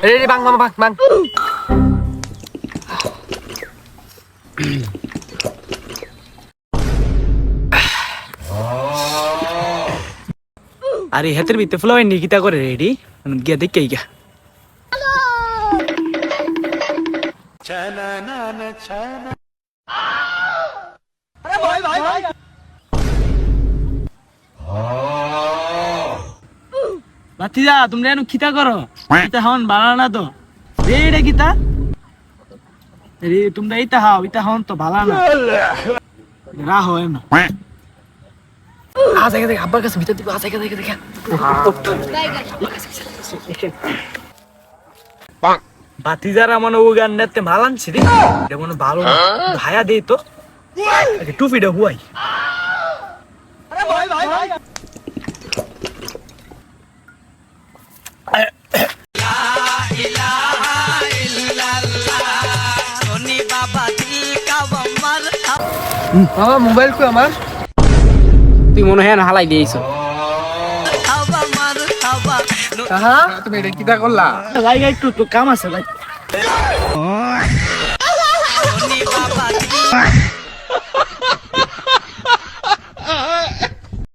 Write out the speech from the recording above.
Ready বাং মামা বাং। আরে হেতের ভিতরে ফ্লো নিকিতা করে রেডি গিয়া দেখে গিয়া বাতিজা তোমরা এনু খিতা করো এটা হন বানানা তো রে গীতা রে তোমরা ইতা হন তো বানানা রাহো এমন আজ এখানে আব্বার কাছে ভিতর দিব আজ এখানে দেখা বাতিজারা মনে ও গান নেতে মালানছি রে এটা মনে ভালো না ভায়া দেই তো টুপিটা হুয়াই মামা মোবাইল কই আমার তুই মনে হয় না হালাই দিয়েছো কাহা তুমি এটা কিটা করলা লাইগা একটু তো কাম আছে ভাই